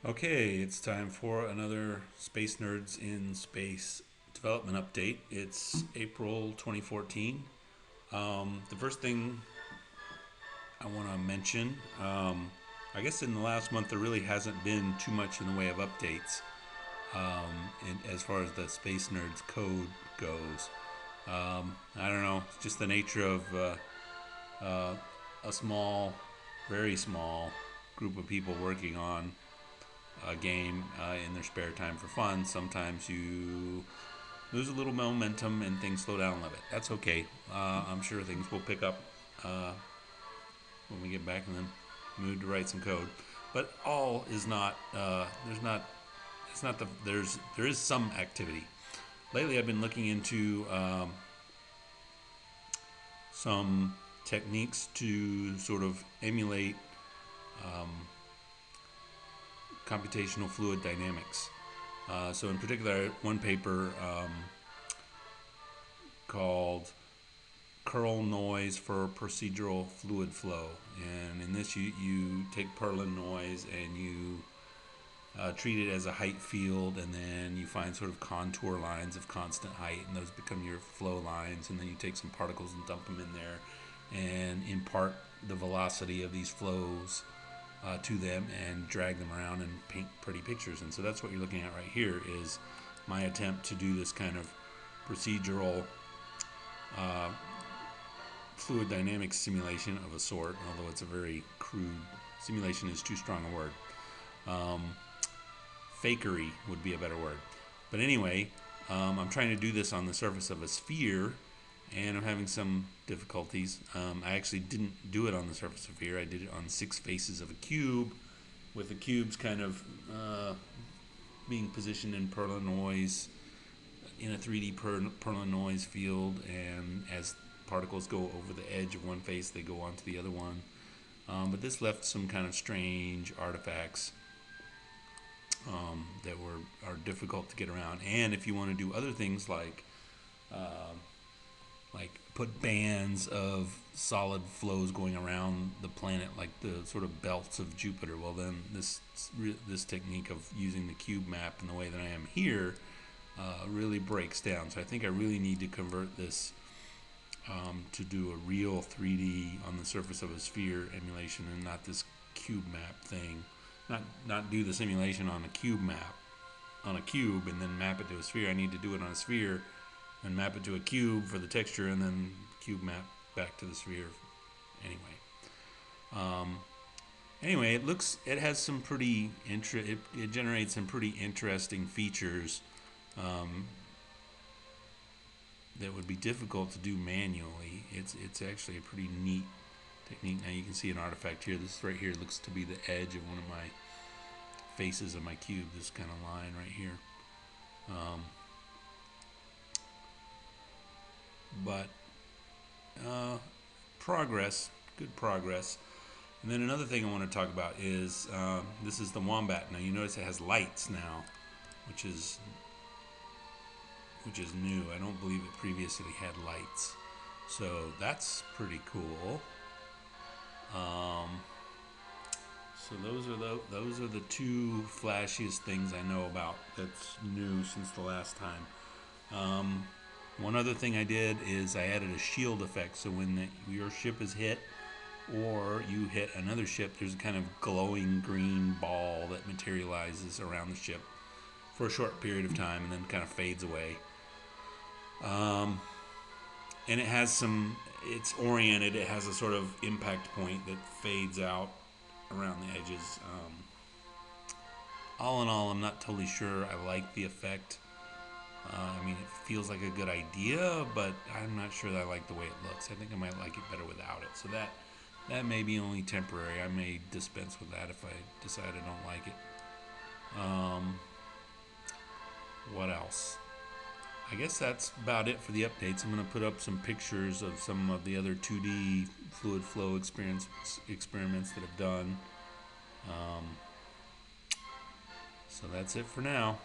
Okay, it's time for another Space Nerds in Space development update. It's April 2014. The first thing I want to mention, I guess in the last month there really hasn't been too much in the way of updates as far as the Space Nerds code goes. I don't know, it's just the nature of uh, a small, very small group of people working on a game in their spare time for fun. Sometimes you lose a little momentum and things slow down a little bit. That's okay. I'm sure things will pick up when we get back in the mood to write some code. But all is not. There's not. It's not the. There is some activity. Lately, I've been looking into some techniques to sort of emulate computational fluid dynamics. So in particular, one paper called curl noise for procedural fluid flow. And in this, you take Perlin noise and you treat it as a height field, and then you find sort of contour lines of constant height, and those become your flow lines. And then you take some particles and dump them in there and impart the velocity of these flows to them and drag them around and paint pretty pictures. And so that's what you're looking at right here is my attempt to do this kind of procedural fluid dynamics simulation of a sort, although it's a very crude simulation is too strong a word. Fakery would be a better word. But anyway, I'm trying to do this on the surface of a sphere, and I'm having some difficulties. I actually didn't do it on the surface of a sphere. I did it on 6 faces of a cube, with the cubes kind of being positioned in Perlin noise, in a 3D Perlin noise field, and as particles go over the edge of one face, they go onto the other one. But this left some kind of strange artifacts that are difficult to get around. And if you want to do other things like put bands of solid flows going around the planet, like the sort of belts of Jupiter, well then this technique of using the cube map in the way that I am here really breaks down. So I think I really need to convert this to do a real 3D on the surface of a sphere emulation, and not this cube map thing. Not do the simulation on a cube map, on a cube, and then map it to a sphere. I need to do it on a sphere and map it to a cube for the texture, and then cube map back to the sphere. Anyway, it has some pretty it generates some pretty interesting features that would be difficult to do manually. It's actually a pretty neat technique. Now you can see an artifact here. This right here looks to be the edge of one of my faces of my cube. This kind of line right here. But progress, good progress. And then another thing I want to talk about is this is the Wombat. Now you notice it has lights now, which is new. I don't believe it previously had lights, so that's pretty cool. So those are the 2 flashiest things I know about that's new since the last time. One other thing I did is I added a shield effect, so when your ship is hit or you hit another ship, there's a kind of glowing green ball that materializes around the ship for a short period of time and then kind of fades away. And it has it's oriented, it has a sort of impact point that fades out around the edges. All in all, I'm not totally sure I like the effect. I mean, it feels like a good idea, but I'm not sure that I like the way it looks. I think I might like it better without it. So that may be only temporary. I may dispense with that if I decide I don't like it. What else? I guess that's about it for the updates. I'm going to put up some pictures of some of the other 2D fluid flow experiments that I've done. So that's it for now.